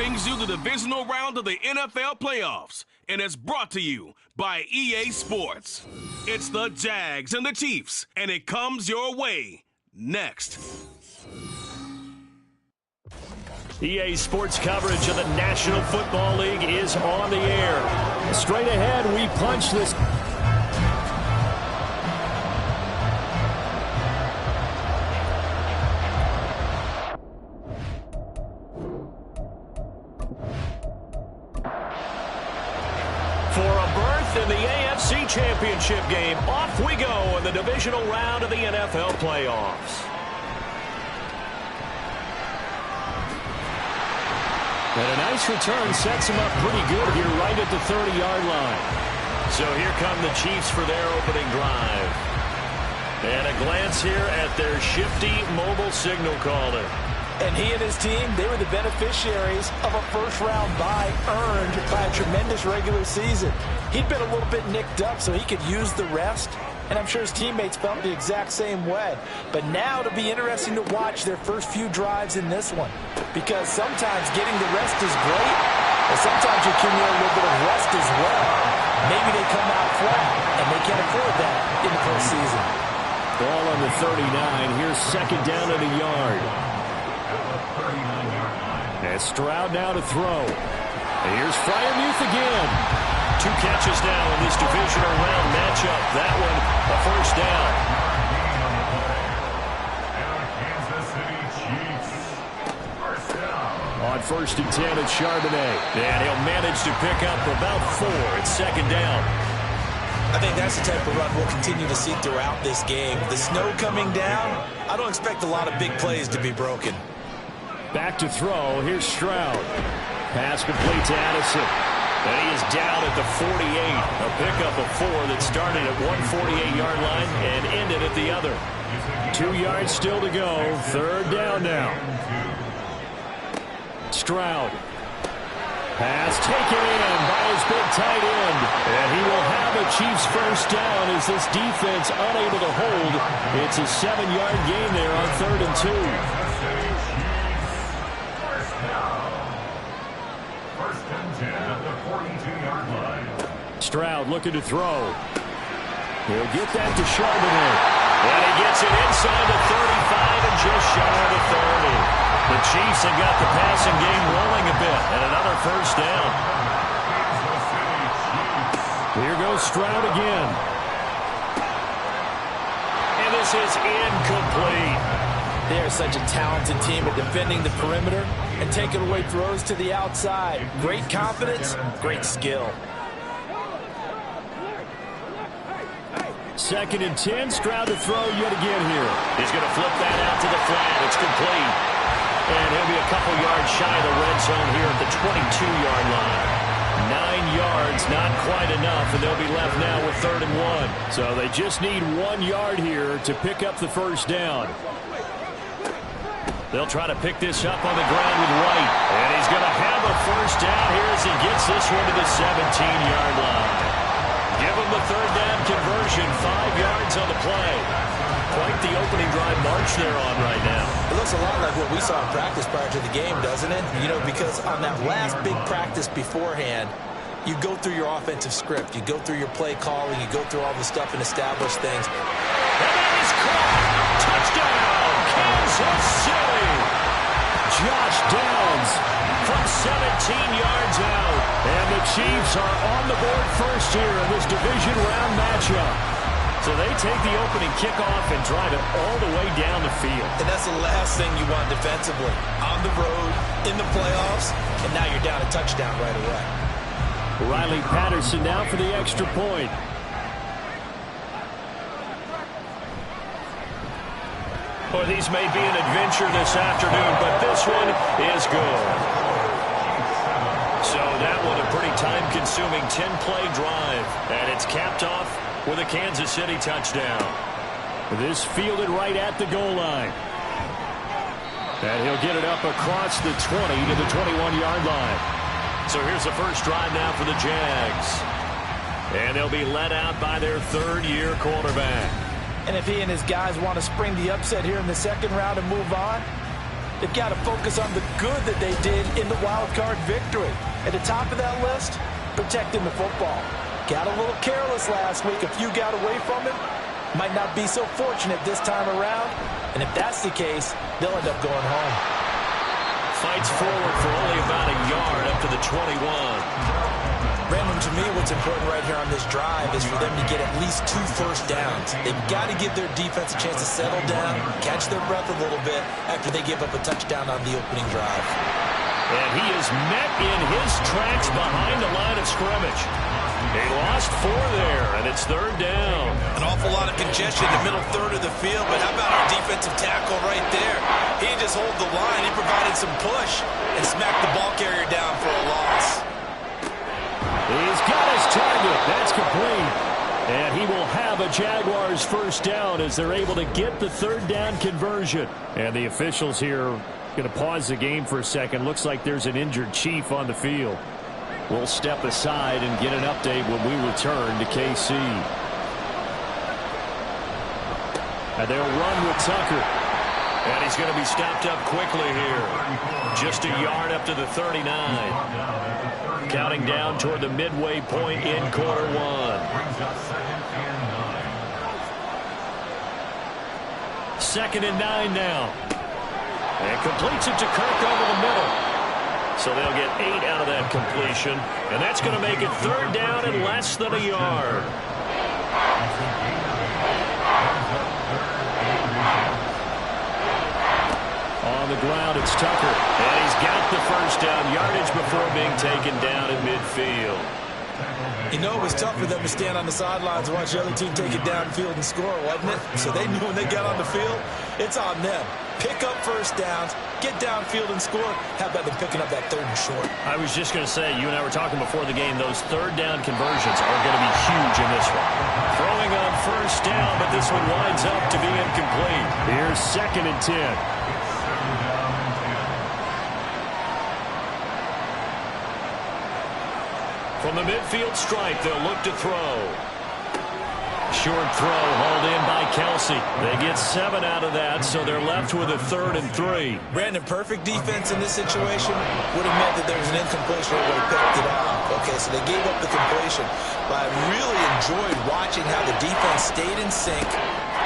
brings you the divisional round of the NFL playoffs, and it's brought to you by EA Sports. It's the Jags and the Chiefs, and it comes your way next. EA Sports coverage of the National Football League is on the air. Straight ahead, we punch this. For a berth in the AFC Championship game, off we go in the divisional round of the NFL playoffs. And a nice return sets him up pretty good here right at the 30-yard line. So here come the Chiefs for their opening drive. And a glance here at their shifty mobile signal caller. And he and his team, they were the beneficiaries of a first-round bye earned by a tremendous regular season. He'd been a little bit nicked up, so he could use the rest. And I'm sure his teammates felt the exact same way. But now it'll be interesting to watch their first few drives in this one. Because sometimes getting the rest is great, but sometimes you accumulate a little bit of rest as well. Maybe they come out flat, and they can't afford that in the postseason. Ball on the 39. Here's second down and a yard. And Stroud now to throw. And here's Freiermuth again. 2 catches now in this divisional round matchup. That one, a first down. On 1st and 10, it's Charbonnet. And he'll manage to pick up about 4. It's second down. I think that's the type of run we'll continue to see throughout this game. The snow coming down, I don't expect a lot of big plays to be broken. Back to throw. Here's Stroud. Pass complete to Addison. And he is down at the 48. A pickup of 4 that started at 148-yard line and ended at the other. 2 yards still to go. Third down now. Stroud. Pass taken in by his big tight end. And he will have a Chiefs first down as this defense unable to hold. It's a 7-yard gain there on 3rd and 2. Stroud looking to throw. He'll get that to Charbonnet. And he gets it inside the 35 and just shy of the 30. The Chiefs have got the passing game rolling a bit. And another first down. Here goes Stroud again. And this is incomplete. They are such a talented team at defending the perimeter and taking away throws to the outside. Great confidence, great skill. 2nd and 10, Stroud to throw yet again here. He's going to flip that out to the flat. It's complete. And he'll be a couple yards shy of the red zone here at the 22-yard line. 9 yards, not quite enough, and they'll be left now with 3rd and 1. So they just need 1 yard here to pick up the first down. They'll try to pick this up on the ground with White. And he's going to have a first down here as he gets this one to the 17-yard line. Give him the 3rd down conversion, 5 yards on the play. Quite the opening drive march they're on right now. It looks a lot like what we saw in practice prior to the game, doesn't it? You know, because on that last big practice beforehand, you go through your offensive script. You go through your play calling. You go through all the stuff and establish things. And that is caught. Touchdown, Kansas City. Josh Downs from 17 yards out. And the Chiefs are on the board first here in this division round matchup. So they take the opening kickoff and drive it all the way down the field. And that's the last thing you want defensively. On the road, in the playoffs, and now you're down a touchdown right away. Riley Patterson now for the extra point. Well, these may be an adventure this afternoon, but this one is good. So that one a pretty time-consuming 10-play drive, and it's capped off with a Kansas City touchdown. This fielded right at the goal line. And he'll get it up across the 20 to the 21-yard line. So here's the first drive now for the Jags. And they'll be led out by their third-year quarterback. And if he and his guys want to spring the upset here in the second round and move on, they've got to focus on the good that they did in the wild card victory. At the top of that list, protecting the football. Got a little careless last week. A few got away from him. Might not be so fortunate this time around. And if that's the case, they'll end up going home. Fights forward for only about a yard up to the 21. Brandon, to me, what's important right here on this drive is for them to get at least 2 first downs. They've got to give their defense a chance to settle down, catch their breath a little bit after they give up a touchdown on the opening drive. And he is met in his tracks behind the line of scrimmage. He lost 4 there, and it's 3rd down. An awful lot of congestion in the middle third of the field, but how about our defensive tackle right there? He just hold the line. He provided some push and smacked the ball carrier down for a loss. He's got his target. That's complete. And he will have a Jaguars first down as they're able to get the 3rd down conversion. And the officials here going to pause the game for a second. Looks like there's an injured Chief on the field. We'll step aside and get an update when we return to KC. And they'll run with Tucker. And he's going to be stopped up quickly here. Just a yard up to the 39. Counting down toward the midway point in quarter 1. 2nd and 9 now. And completes it to Kirk over the middle. So they'll get 8 out of that completion. And that's going to make it 3rd down and less than a yard. On the ground, it's Tucker. And he's got the first down yardage before being taken down at midfield. You know, it was tough for them to stand on the sidelines and watch the other team take it downfield and score, wasn't it? So they knew when they got on the field, it's on them. Pick up first downs, get downfield and score. How about them picking up that 3rd and short? I was just going to say, you and I were talking before the game, those 3rd down conversions are going to be huge in this one. Throwing on first down, but this one winds up to be incomplete. Here's 2nd and 10. From the midfield stripe, they'll look to throw. Short throw hauled in by Kelsey. They get 7 out of that, so they're left with a 3rd and 3. Brandon, perfect defense in this situation would have meant that there was an incompletion or would have picked it off. Okay, so they gave up the completion. But I really enjoyed watching how the defense stayed in sync,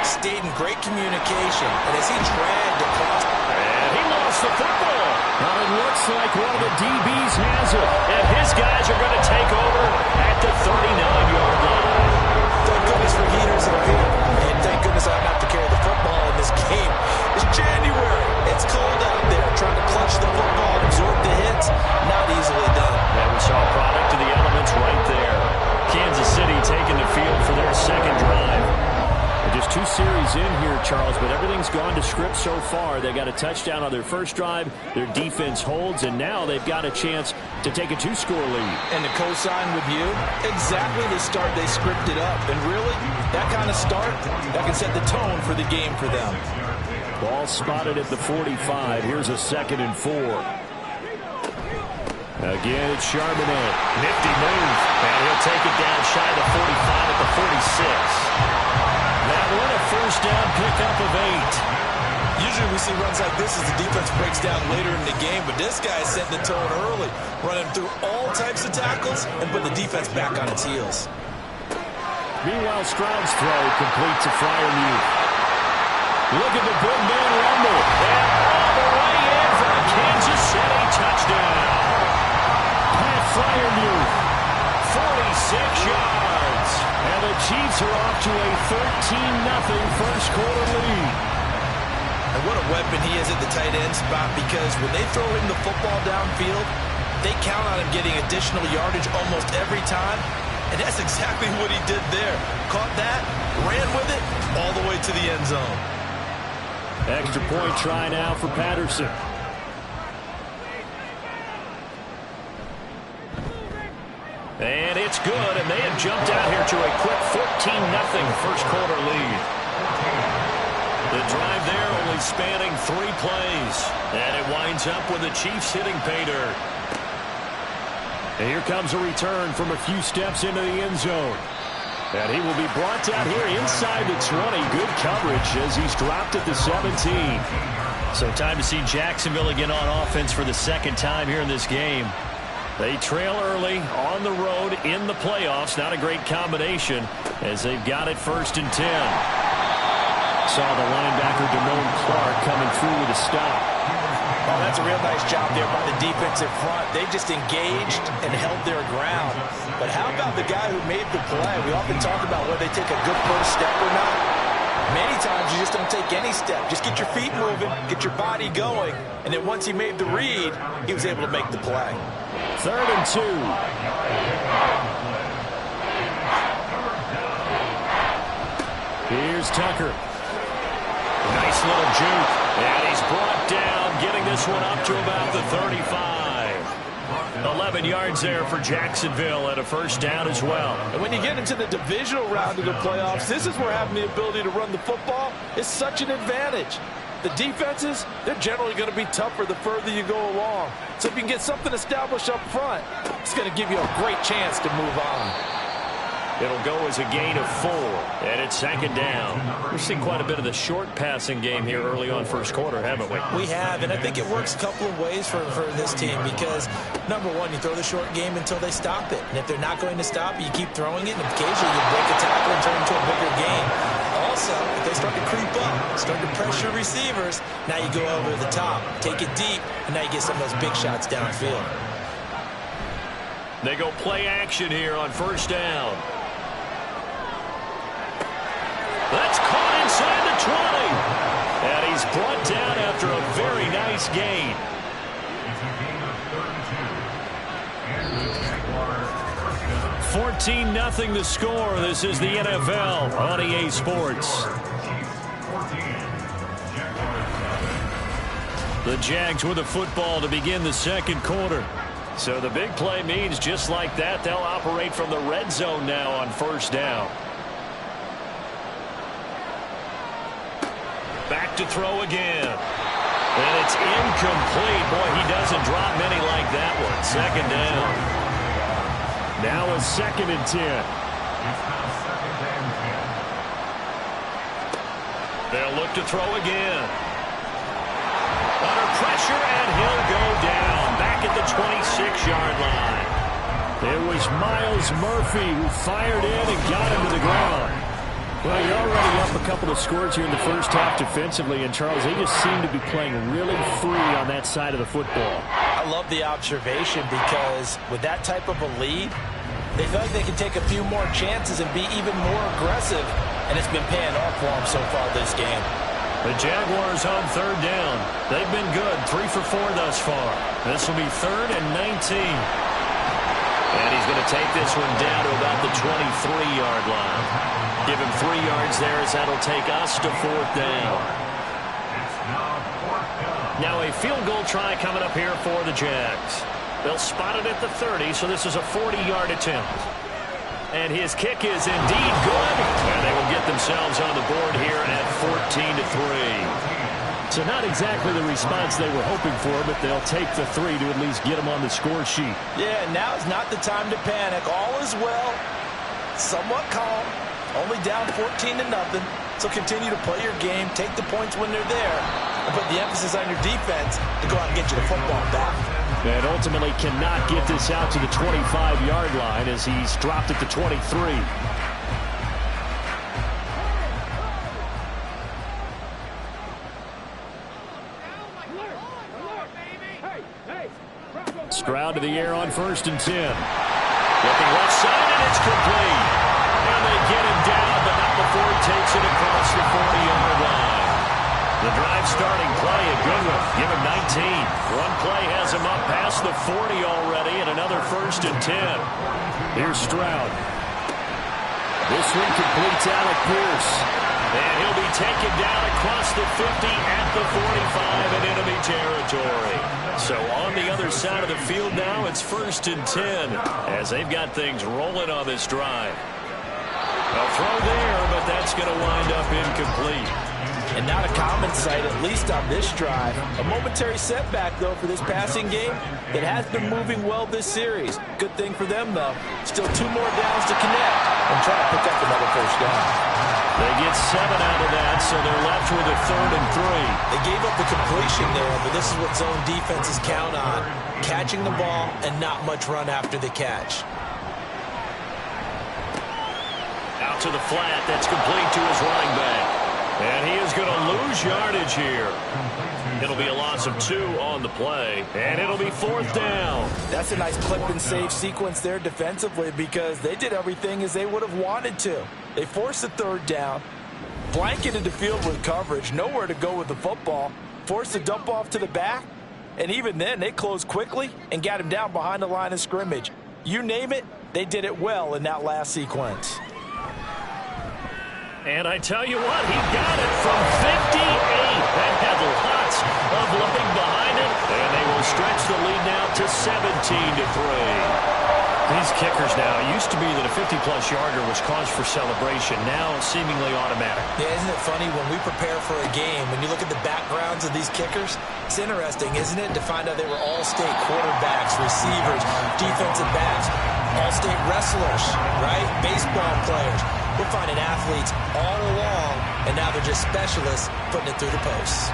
stayed in great communication, and as he dragged across. And he lost the football. Now it looks like one of the DBs has it, and his guys are going to take over at the 39-yard line. Thank goodness for heaters that are here, and thank goodness I don't have to carry the football in this game. It's January. It's cold out there. Trying to clutch the football and absorb the hits, not easily done. And we saw a product of the elements right there. Kansas City taking the field for their 2nd drive. Just 2 series in here, Charles, but everything's gone to script so far. They got a touchdown on their first drive. Their defense holds, and now they've got a chance to take a 2-score lead. And to co-sign with you, exactly the start they scripted up. And really, that kind of start, that can set the tone for the game for them. Ball spotted at the 45. Here's a 2nd and 4. Again, it's Charbonnet. Nifty move. And he'll take it down shy of the 45 at the 46. That one a first down pickup of 8. Usually we see runs like this as the defense breaks down later in the game, but this guy is setting the tone early, running through all types of tackles and put the defense back on its heels. Meanwhile, Stroud's throw complete to Freiermuth. Look at the big man rumble. And all the way in for a Kansas City touchdown. Pat Freiermuth, 46 yards. And the Chiefs are off to a 13-0 first quarter lead. And what a weapon he is at the tight end spot, because when they throw him the football downfield, they count on him getting additional yardage almost every time. And that's exactly what he did there. Caught that, ran with it, all the way to the end zone. Extra point try now for Patterson. And it's good, and they have jumped out here to a quick 14-0 first quarter lead. The drive there only spanning 3 plays. And it winds up with the Chiefs hitting pay dirt. And here comes a return from a few steps into the end zone. And he will be brought down here inside the 20. Good coverage as he's dropped at the 17. So time to see Jacksonville again on offense for the second time here in this game. They trail early on the road in the playoffs. Not a great combination as they've got it 1st and 10. Saw the linebacker Damone Clark coming through with a stop. Oh, that's a real nice job there by the defensive front. They just engaged and held their ground. But how about the guy who made the play? We often talk about whether they take a good first step or not. Many times you just don't take any step. Just get your feet moving, get your body going, and then once he made the read, he was able to make the play. 3rd and 2. Here's Tucker. Nice little juke. And he's brought down, getting this one up to about the 35. 11 yards there for Jacksonville and a 1st down as well. And when you get into the divisional round of the playoffs, this is where having the ability to run the football is such an advantage. The defenses, they're generally going to be tougher the further you go along. So if you can get something established up front, it's going to give you a great chance to move on. It'll go as a gain of 4, and it's 2nd down. We've seen quite a bit of the short passing game here early on 1st quarter, haven't we? We have, and I think it works a couple of ways for this team because, number one, you throw the short game until they stop it. And if they're not going to stop it, you keep throwing it, and occasionally you break a tackle and turn it into a bigger game. Also, if they start to creep up, start to pressure receivers, now you go over the top, take it deep, and now you get some of those big shots downfield. They go play action here on 1st down. That's caught inside the 20. And he's brought down after a very nice gain. $14-0 the score. This is the NFL on EA Sports. The Jags with the football to begin the 2nd quarter. So the big play means just like that, they'll operate from the red zone now on 1st down. Back to throw again. And it's incomplete. Boy, he doesn't drop many like that one. 2nd down. Now a 2nd and 10. They'll look to throw again. Under pressure, and he'll go down. Back at the 26-yard line. It was Myles Murphy who fired in and got him to the ground. Well, you're already up a couple of scores here in the 1st half defensively, and Charles, they just seem to be playing really free on that side of the football. I love the observation because with that type of a lead, they feel like they can take a few more chances and be even more aggressive, and it's been paying off for them so far this game. The Jaguars on 3rd down. They've been good, 3 for 4 thus far. This will be 3rd and 19. And he's going to take this one down to about the 23-yard line. Give him 3 yards there as that'll take us to 4th down. Now a field goal try coming up here for the Jags. They'll spot it at the 30, so this is a 40-yard attempt. And his kick is indeed good. And they will get themselves on the board here at 14-3. So not exactly the response they were hoping for, but they'll take the 3 to at least get them on the score sheet. Yeah, now is not the time to panic. All is well, somewhat calm, only down 14-0. So continue to play your game, take the points when they're there, and put the emphasis on your defense to go out and get you the football back. And ultimately cannot get this out to the 25-yard line as he's dropped at the 23. Stroud to the air on 1st and 10. Looking left side, and it's complete. And they get him down, but not before he takes it across the 40-yard line. The drive starting play, a good one. Give him 19. One play has him up past the 40 already, and another 1st and 10. Here's Stroud. This one completes Alec Pierce. And he'll be taken down across the 50 at the 45 in enemy territory. So on the other side of the field now, it's 1st and 10 as they've got things rolling on this drive. A throw there, but that's going to wind up incomplete. And not a common sight, at least on this drive. A momentary setback, though, for this passing game that has been moving well this series. Good thing for them, though. Still 2 more downs to connect and try to pick up another first down. They get 7 out of that, so they're left with a 3rd and 3. They gave up the completion there, but this is what zone defenses count on. Catching the ball and not much run after the catch. Out to the flat. That's complete to his running back. And he is going to lose yardage here. It'll be a loss of 2 on the play, and it'll be 4th down. That's a nice clip and save sequence there defensively because they did everything as they would have wanted to. They forced the 3rd down, blanketed the field with coverage, nowhere to go with the football, forced the dump off to the back, and even then they closed quickly and got him down behind the line of scrimmage. You name it, they did it well in that last sequence. And I tell you what, he got it from 58. That had lots of leg behind it. And they will stretch the lead now to 17-3. These kickers now, it used to be that a 50-plus yarder was cause for celebration. Now seemingly automatic. Yeah, isn't it funny when we prepare for a game, when you look at the backgrounds of these kickers, it's interesting, isn't it, to find out they were all-state quarterbacks, receivers, defensive backs, all-state wrestlers, right? Baseball players. We're finding athletes all along, and now they're just specialists putting it through the posts.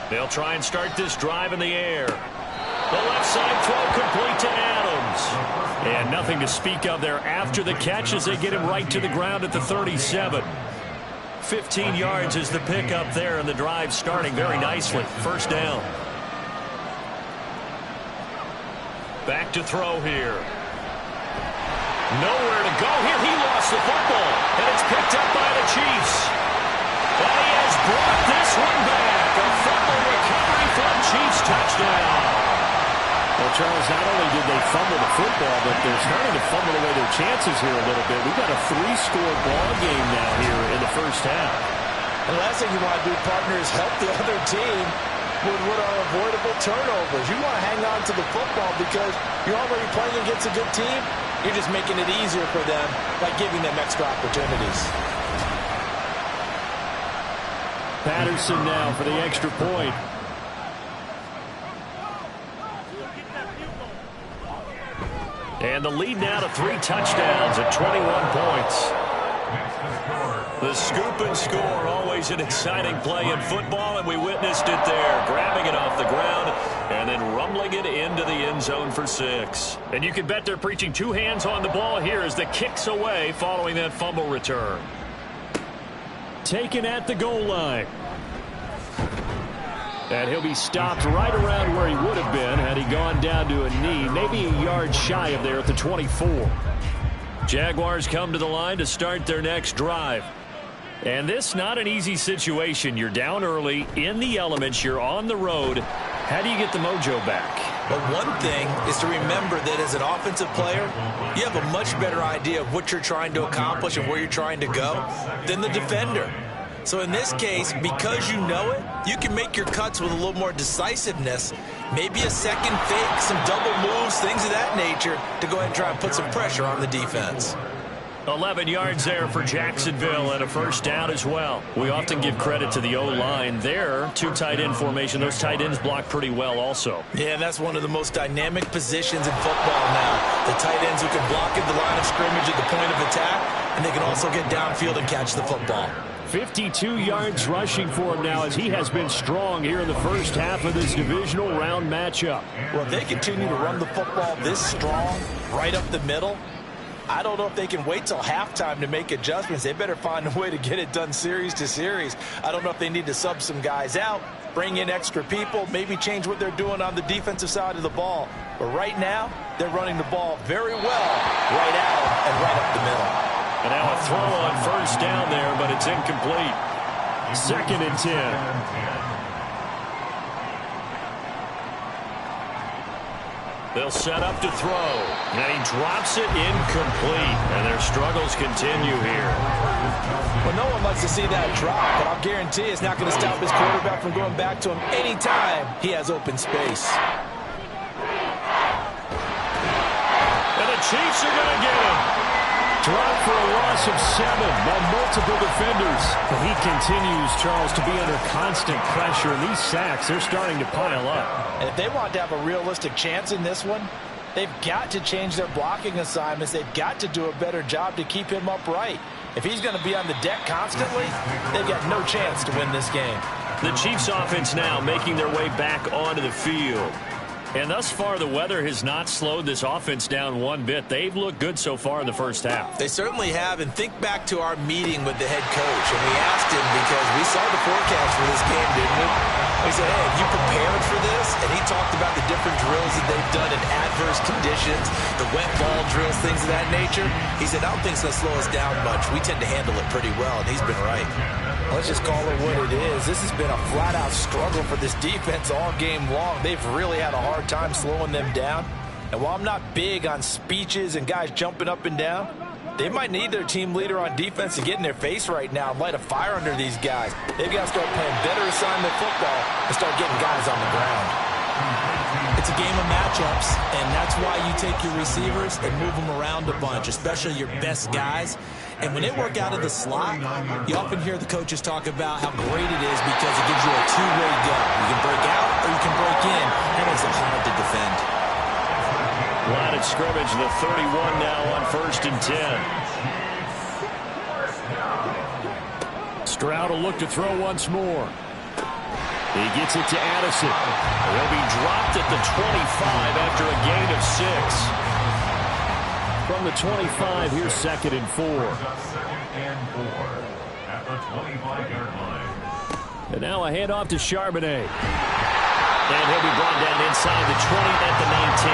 They'll try and start this drive in the air. The left side throw complete to Adams. And nothing to speak of there after the catch as they get him right to the ground at the 37. 15 yards is the pickup there, and the drive starting very nicely. First down. Back to throw here. Nowhere to go here. He lost the football, and it's picked up by the Chiefs. And he has brought this one back. A fumble recovery from Chiefs touchdown. Well, Charles, not only did they fumble the football, but they're starting to fumble away their chances here a little bit. We've got a 3-score ball game now here in the first half. And the last thing you want to do, partner, is help the other team with what are avoidable turnovers. You want to hang on to the football because you're already playing against a good team. You're just making it easier for them by giving them extra opportunities. Patterson now for the extra point. And the lead now to 3 touchdowns at 21 points. The scoop and score, always an exciting play in football, and we witnessed it there, grabbing it off the ground and then rumbling it into the end zone for 6. And you can bet they're preaching 2 hands on the ball here as the kick's away following that fumble return. Taken at the goal line. And he'll be stopped right around where he would have been had he gone down to a knee, maybe a yard shy of there at the 24. Jaguars come to the line to start their next drive. And this not an easy situation. You're down early, in the elements, you're on the road. How do you get the mojo back? But one thing is to remember that as an offensive player, you have a much better idea of what you're trying to accomplish and where you're trying to go than the defender. So in this case, because you know it, you can make your cuts with a little more decisiveness. Maybe a second fake, some double moves, things of that nature to go ahead and try and put some pressure on the defense. 11 yards there for Jacksonville and a first down as well. We often give credit to the O-line there. 2 tight end formation. Those tight ends block pretty well also. Yeah, and that's one of the most dynamic positions in football now. The tight ends who can block at the line of scrimmage at the point of attack, and they can also get downfield and catch the football. 52 yards rushing for him now as he has been strong here in the first half of this divisional round matchup. Well, if they continue to run the football this strong, right up the middle, I don't know if they can wait till halftime to make adjustments. They better find a way to get it done series to series. I don't know if they need to sub some guys out, bring in extra people, maybe change what they're doing on the defensive side of the ball. But right now, they're running the ball very well right at them and right up the middle. And now a throw on first down there, but it's incomplete. 2nd and 10. They'll set up to throw. And he drops it incomplete. And their struggles continue here. Well, no one likes to see that drop, but I'll guarantee it's not going to stop his quarterback from going back to him anytime he has open space. And the Chiefs are going to get him. Dropped for a loss of 7 by multiple defenders. But he continues, Charles, to be under constant pressure. And these sacks, they're starting to pile up. And if they want to have a realistic chance in this one, they've got to change their blocking assignments. They've got to do a better job to keep him upright. If he's going to be on the deck constantly, they've got no chance to win this game. The Chiefs offense now making their way back onto the field. And thus far, the weather has not slowed this offense down one bit. They've looked good so far in the first half. They certainly have. And think back to our meeting with the head coach. And we asked him, because we saw the forecast for this game, didn't we? We said, hey, have you prepared for this? And he talked about the different drills that they've done in adverse conditions, the wet ball drills, things of that nature. He said, I don't think it's going to slow us down much. We tend to handle it pretty well, and he's been right. Let's just call it what it is. This has been a flat-out struggle for this defense all game long. They've really had a hard time slowing them down. And while I'm not big on speeches and guys jumping up and down, they might need their team leader on defense to get in their face right now and light a fire under these guys. They've got to start playing better assignment football and start getting guys on the ground. It's a game of matchups, and that's why you take your receivers and move them around a bunch, especially your best guys. And when they work out of the slot, you often hear the coaches talk about how great it is because it gives you a two-way go. You can break out or you can break in. That makes it hard to defend. Line of scrimmage, the 31 now on 1st and 10. Stroud will look to throw once more. He gets it to Addison. He'll be dropped at the 25 after a gain of 6. From the 25, here's 2nd and 4. And now a handoff to Charbonnet. And he'll be brought down inside the 20 at the 19.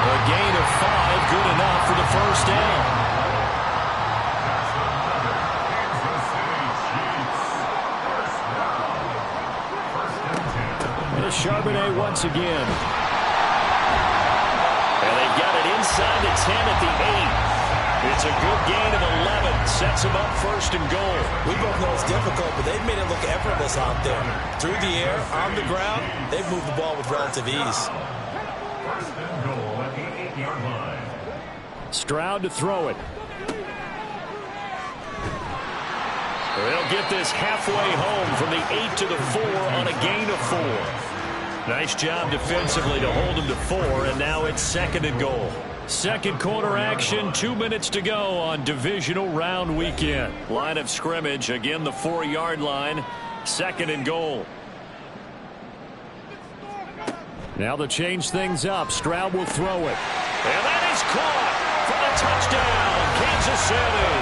A gain of 5, good enough for the first down. Charbonnet once again. And they've got it inside the 10 at the 8. It's a good gain of 11. Sets them up 1st and goal. We both know it's difficult, but they've made it look effortless out there. Through the air, on the ground, they've moved the ball with relative ease. Stroud to throw it. They'll get this halfway home from the 8 to the 4 on a gain of 4. Nice job defensively to hold him to 4, and now it's 2nd and goal. Second quarter action, 2 minutes to go on divisional round weekend. Line of scrimmage, again the 4-yard line, 2nd and goal. Now they'll change things up. Stroud will throw it. And that is caught for the touchdown, Kansas City.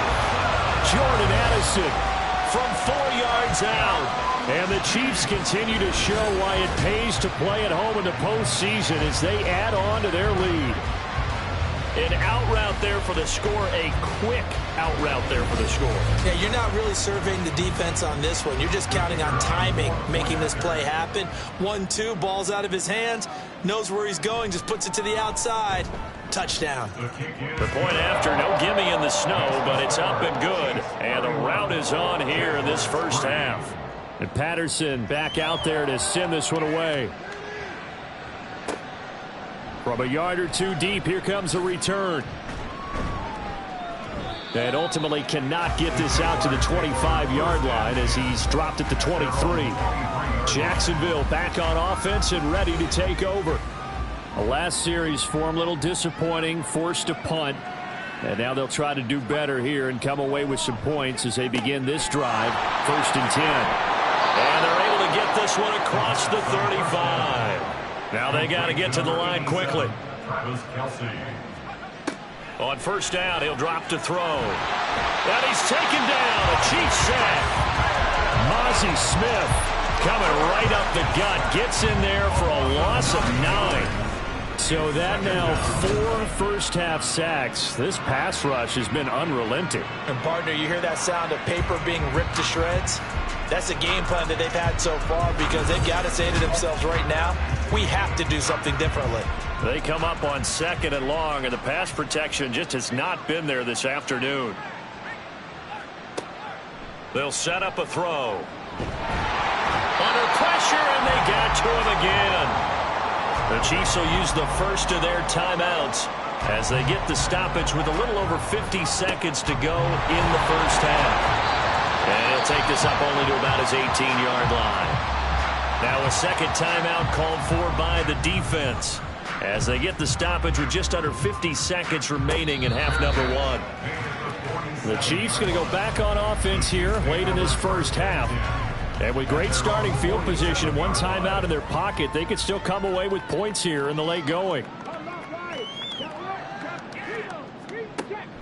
Jordan Addison from 4 yards out. And the Chiefs continue to show why it pays to play at home in the postseason as they add on to their lead. An out route there for the score, a quick out route there for the score. Yeah, you're not really surveying the defense on this one. You're just counting on timing, making this play happen. 1-2, ball's out of his hands, knows where he's going, just puts it to the outside. Touchdown. The point after, no gimme in the snow, but it's up and good. And the route is on here in this first half. And Patterson back out there to send this one away. From a yard or two deep, here comes a return. And ultimately cannot get this out to the 25-yard line as he's dropped at the 23. Jacksonville back on offense and ready to take over. The last series for him, a little disappointing, forced a punt. And now they'll try to do better here and come away with some points as they begin this drive. 1st and 10. And they're able to get this one across the 35. Now they got to get to the line quickly. On 1st down, he'll drop to throw. And he's taken down. A Chiefs sack. Mozzie Smith coming right up the gut. Gets in there for a loss of 9. So that now 4 first-half sacks. This pass rush has been unrelenting. And, partner, you hear that sound of paper being ripped to shreds? That's the game plan that they've had so far because they've got to say to themselves right now, we have to do something differently. They come up on 2nd and long, and the pass protection just has not been there this afternoon. They'll set up a throw. Under pressure, and they got to him again. The Chiefs will use the first of their timeouts as they get the stoppage with a little over 50 seconds to go in the first half. And he'll take this up only to about his 18-yard line. Now a second timeout called for by the defense as they get the stoppage with just under 50 seconds remaining in half number one. The Chiefs going to go back on offense here late in this first half. And with great starting field position and one timeout in their pocket, they could still come away with points here in the late going.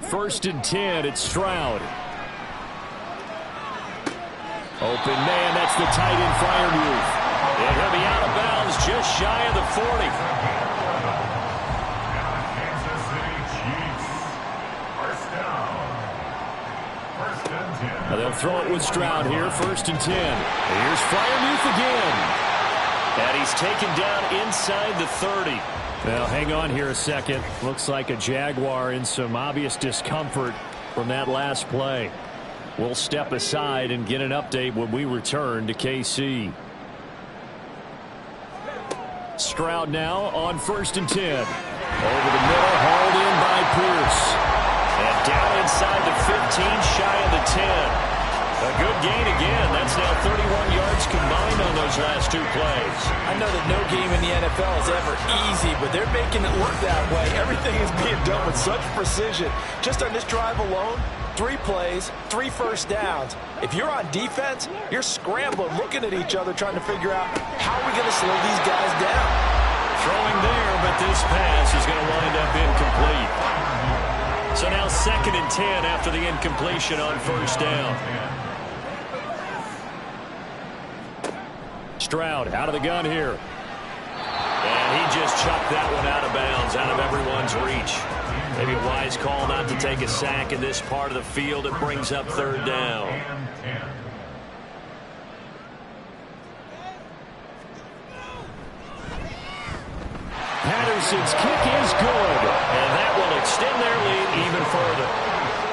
1st and 10, it's Stroud. Open man, that's the tight end Freiermuth. And he'll be out of bounds just shy of the 40. Now they'll throw it with Stroud here, 1st and 10. Here's Freiermuth again. And he's taken down inside the 30. Now hang on here a second. Looks like a Jaguar in some obvious discomfort from that last play. We'll step aside and get an update when we return to KC. Stroud now on 1st and 10. Over the middle, hauled in by Pierce. And down inside the 15, shy of the 10. A good gain again. That's now 31 yards combined on those last two plays. I know that no game in the NFL is ever easy, but they're making it look that way. Everything is being done with such precision. Just on this drive alone, 3 plays, 3 first downs. If you're on defense, you're scrambling, looking at each other, trying to figure out how are we going to slow these guys down. Throwing there, but this pass is going to wind up incomplete. So now 2nd and 10 after the incompletion on 1st down. Stroud out of the gun here. And he just chucked that one out of bounds, out of everyone's reach. Maybe a wise call not to take a sack in this part of the field. It brings up 3rd down. Patterson's kick is good. And that will extend their lead even further.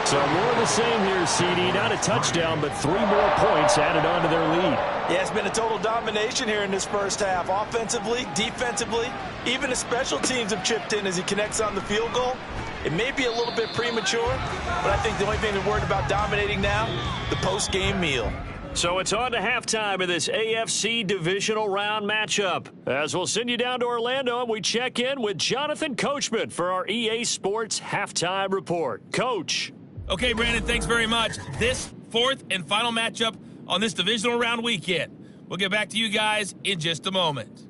So more of the same here, CD. Not a touchdown, but 3 more points added on to their lead. Yeah, it's been a total domination here in this first half. Offensively, defensively, even the special teams have chipped in as he connects on the field goal. It may be a little bit premature, but I think the only thing they're worried about dominating now, the post-game meal. So it's on to halftime of this AFC divisional round matchup. As we'll send you down to Orlando, and we check in with Jonathan Coachman for our EA Sports Halftime Report. Coach. Okay, Brandon, thanks very much. This 4th and final matchup on this divisional round weekend. We'll get back to you guys in just a moment.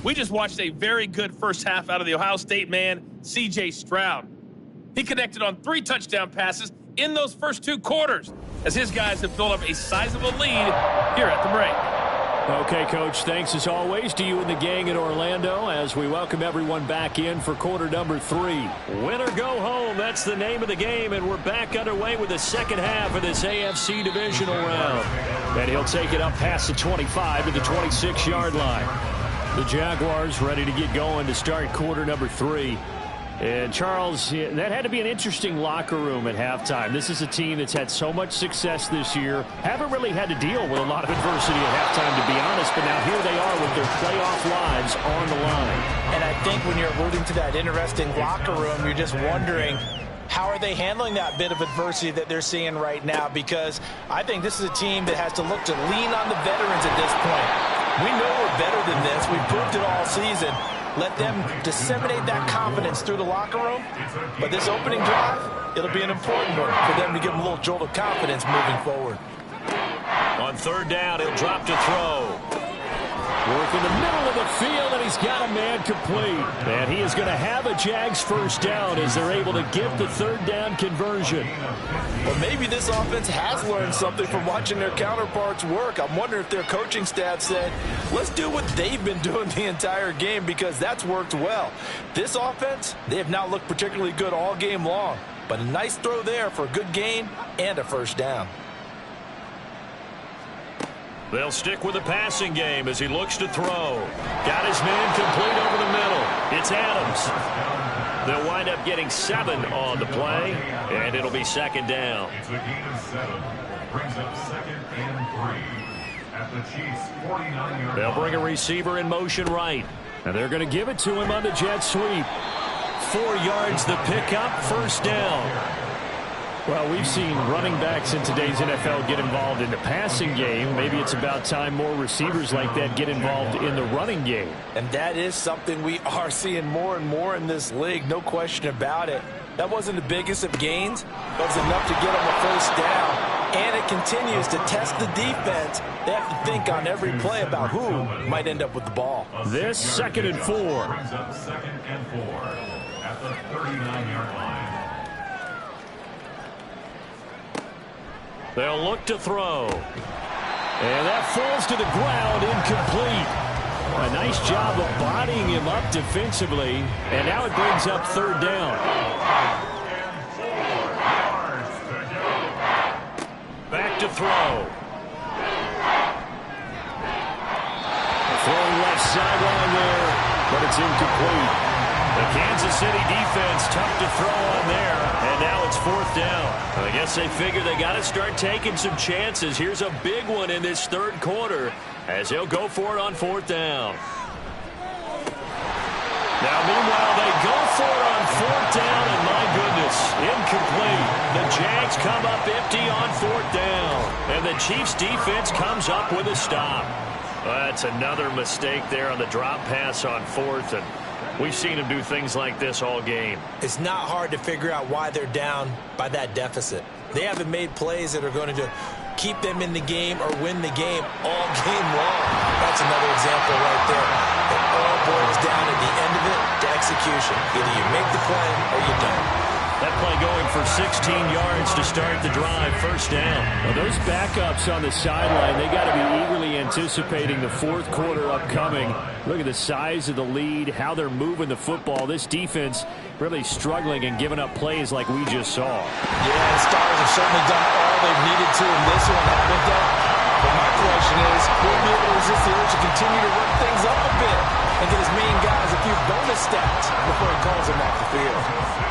We just watched a very good first half out of the Ohio State man, C.J. Stroud. He connected on 3 touchdown passes in those first 2 quarters as his guys have built up a sizable lead here at the break. Okay, Coach, thanks as always to you and the gang in Orlando as we welcome everyone back in for quarter number 3. Win or go home, that's the name of the game, and we're back underway with the second half of this AFC divisional round. And he'll take it up past the 25 to the 26-yard line. The Jaguars ready to get going to start quarter number 3. And, Charles, that had to be an interesting locker room at halftime. This is a team that's had so much success this year. Haven't really had to deal with a lot of adversity at halftime, to be honest. But now here they are with their playoff lives on the line. And I think when you're alluding to that interesting locker room, you're just wondering, how are they handling that bit of adversity that they're seeing right now? Because I think this is a team that has to look to lean on the veterans at this point. We know we're better than this. We've proved it all season. Let them disseminate that confidence through the locker room. But this opening drive, it'll be an important one for them to give them a little jolt of confidence moving forward. On 3rd down, he'll drop to throw. Work in the middle of the field, and he's got a man complete. And he is going to have a Jags first down as they're able to get the 3rd down conversion. Well, maybe this offense has learned something from watching their counterparts work. I'm wondering if their coaching staff said, let's do what they've been doing the entire game because that's worked well. This offense, they have not looked particularly good all game long. But a nice throw there for a good gain and a first down. They'll stick with the passing game as he looks to throw. Got his man complete over the middle. It's Adams. They'll wind up getting 7 on the play, and it'll be 2nd down. It's a gain of 7. Brings up 2nd and 3. They'll bring a receiver in motion right. And they're going to give it to him on the jet sweep. 4 yards the pickup, first down. Well, we've seen running backs in today's NFL get involved in the passing game. Maybe it's about time more receivers like that get involved in the running game. And that is something we are seeing more and more in this league, no question about it. That wasn't the biggest of gains, but it was enough to get them a first down. And it continues to test the defense. They have to think on every play about who might end up with the ball. This 2nd and 4. Brings up 2nd and 4 at the 39-yard line. They'll look to throw. And that falls to the ground, incomplete. A nice job of bodying him up defensively. And now it brings up 3rd down. Back to throw. Throwing left sideline there, but it's incomplete. The Kansas City defense tough to throw on there, and now it's 4th down. I guess they figure they got to start taking some chances. Here's a big one in this 3rd quarter as they'll go for it on 4th down. Now, meanwhile, they go for it on 4th down, and my goodness, incomplete. The Jags come up empty on 4th down, and the Chiefs defense comes up with a stop. That's another mistake there on the drop pass on 4th, and we've seen them do things like this all game. It's not hard to figure out why they're down by that deficit. They haven't made plays that are going to keep them in the game or win the game all game long. That's another example right there. It all boils down at the end of it to execution. Either you make the play or you don't. That play going for 16 yards to start the drive, first down. Well, those backups on the sideline, they got to be eagerly anticipating the 4th quarter upcoming. Look at the size of the lead, how they're moving the football. This defense really struggling and giving up plays like we just saw. Yeah, the Stars have certainly done all they've needed to in this one, haven't they? But my question is, will he be able to resist the urge to continue to run things up a bit and get his main guys a few bonus stats before he calls them off the field?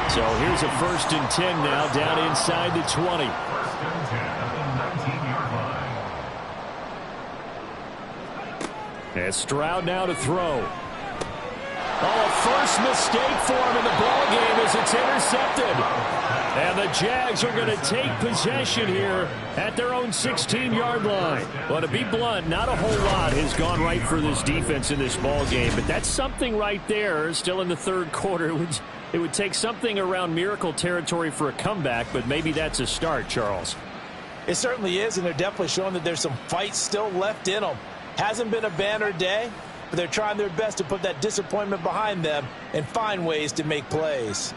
So here's a 1st and 10 now, down inside the 20. And Stroud now to throw. Oh, a first mistake for him in the ball game as it's intercepted. And the Jags are going to take possession here at their own 16-yard line. Well, to be blunt, not a whole lot has gone right for this defense in this ball game, but that's something right there. Still in the 3rd quarter, it would take something around miracle territory for a comeback, but maybe that's a start, Charles. It certainly is, and they're definitely showing that there's some fight still left in them. Hasn't been a banner day, but they're trying their best to put that disappointment behind them and find ways to make plays.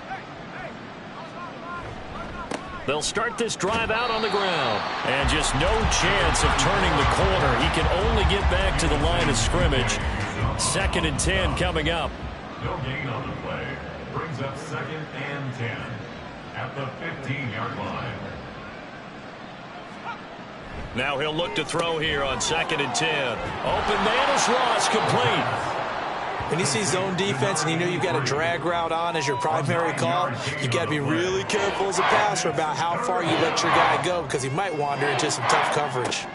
They'll start this drive out on the ground. And just no chance of turning the corner. He can only get back to the line of scrimmage. 2nd and 10 coming up. No gain on the play. Brings up 2nd and 10 at the 15-yard line. Now he'll look to throw here on 2nd and 10. Open man is Ross, complete. When you see zone defense and you know you've got a drag route on as your primary call, you've got to be really careful as a passer about how far you let your guy go because he might wander into some tough coverage.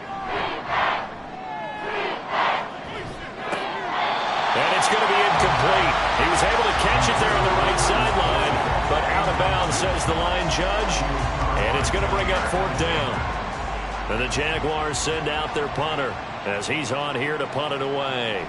And it's going to be incomplete. He was able to catch it there on the right sideline, but out of bounds, says the line judge. And it's going to bring up 4th down. And the Jaguars send out their punter as he's on here to punt it away.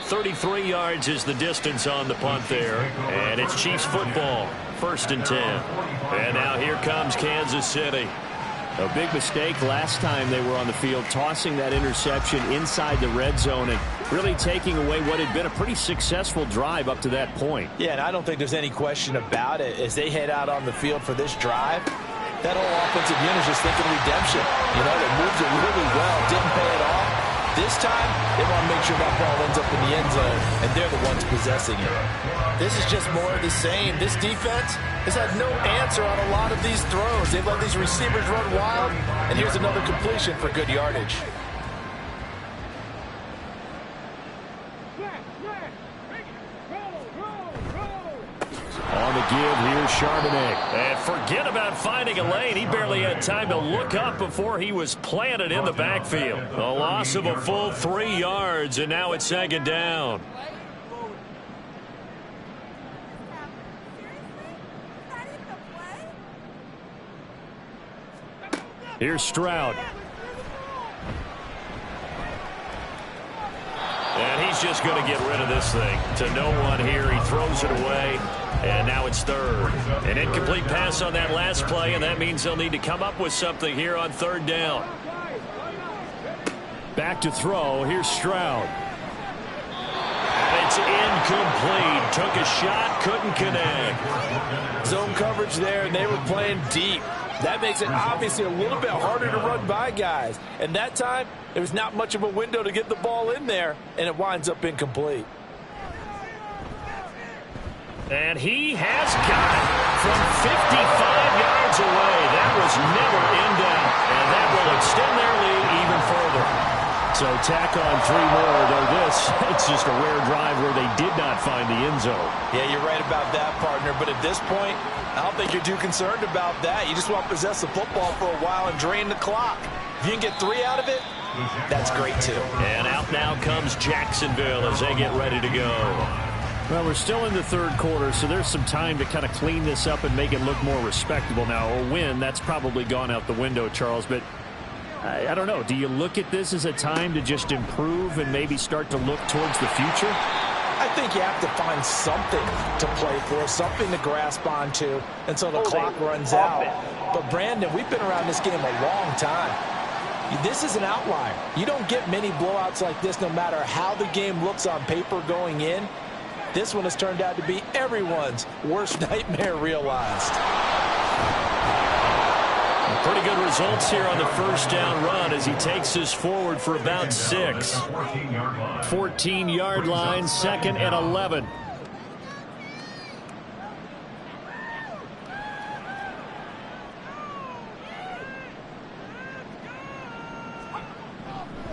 33 yards is the distance on the punt there. And it's Chiefs football. 1st and 10. And now here comes Kansas City. A big mistake last time they were on the field, tossing that interception inside the red zone and really taking away what had been a pretty successful drive up to that point. Yeah, and I don't think there's any question about it. As they head out on the field for this drive, that whole offensive unit is just thinking redemption. You know, they moved it really well, didn't pay it off. This time, they want to make sure that ball ends up in the end zone, and they're the ones possessing it. This is just more of the same. This defense has had no answer on a lot of these throws. They've let these receivers run wild, and here's another completion for good yardage. Here's Charbonnet. And forget about finding a lane. He barely had time to look up before he was planted in the backfield. A loss of a full 3 yards, and now it's second down. Here's Stroud. And he's just going to get rid of this thing. To no one here. He throws it away. And now it's third. An incomplete pass on that last play, and that means they'll need to come up with something here on third down. Back to throw. Here's Stroud. It's incomplete. Took a shot, couldn't connect. Zone coverage there, and they were playing deep. That makes it obviously a little bit harder to run by guys. And that time, there's not much of a window to get the ball in there, and it winds up incomplete. And he has got it from 55 yards away. That was never in doubt. And that will extend their lead even further. So tack on 3 more, though this, it's just a rare drive where they did not find the end zone. Yeah, you're right about that, partner. But at this point, I don't think you're too concerned about that. You just want to possess the football for a while and drain the clock. If you can get 3 out of it, that's great too. And out now comes Jacksonville as they get ready to go. Well, we're still in the third quarter, so there's some time to kind of clean this up and make it look more respectable. Now, a win, that's probably gone out the window, Charles, but I don't know. Do you look at this as a time to just improve and maybe start to look towards the future? I think you have to find something to play for, something to grasp onto until the clock runs out. But, Brandon, we've been around this game a long time. This is an outlier. You don't get many blowouts like this no matter how the game looks on paper going in. This one has turned out to be everyone's worst nightmare realized. Pretty good results here on the first down run as he takes us forward for about 6. 14-yard line, 2nd and 11.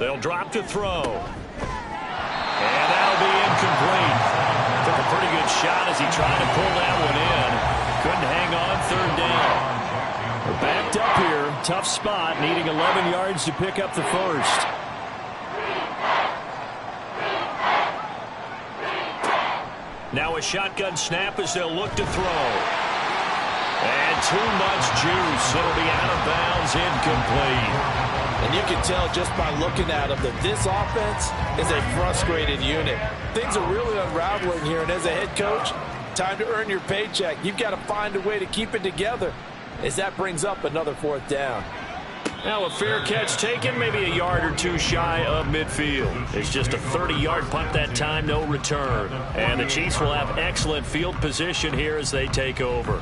They'll drop to throw. And that'll be incomplete. Took a pretty good shot as he tried to pull that one in. Couldn't hang on, third down. We're backed up here. Tough spot, needing 11 yards to pick up the first. Now a shotgun snap as they'll look to throw. And too much juice. It'll be out of bounds, incomplete. And you can tell just by looking at them that this offense is a frustrated unit. Things are really unraveling here, and as a head coach, time to earn your paycheck. You've got to find a way to keep it together as that brings up another 4th down. Now a fair catch taken, maybe a yard or 2 shy of midfield. It's just a 30-yard punt that time, no return. And the Chiefs will have excellent field position here as they take over.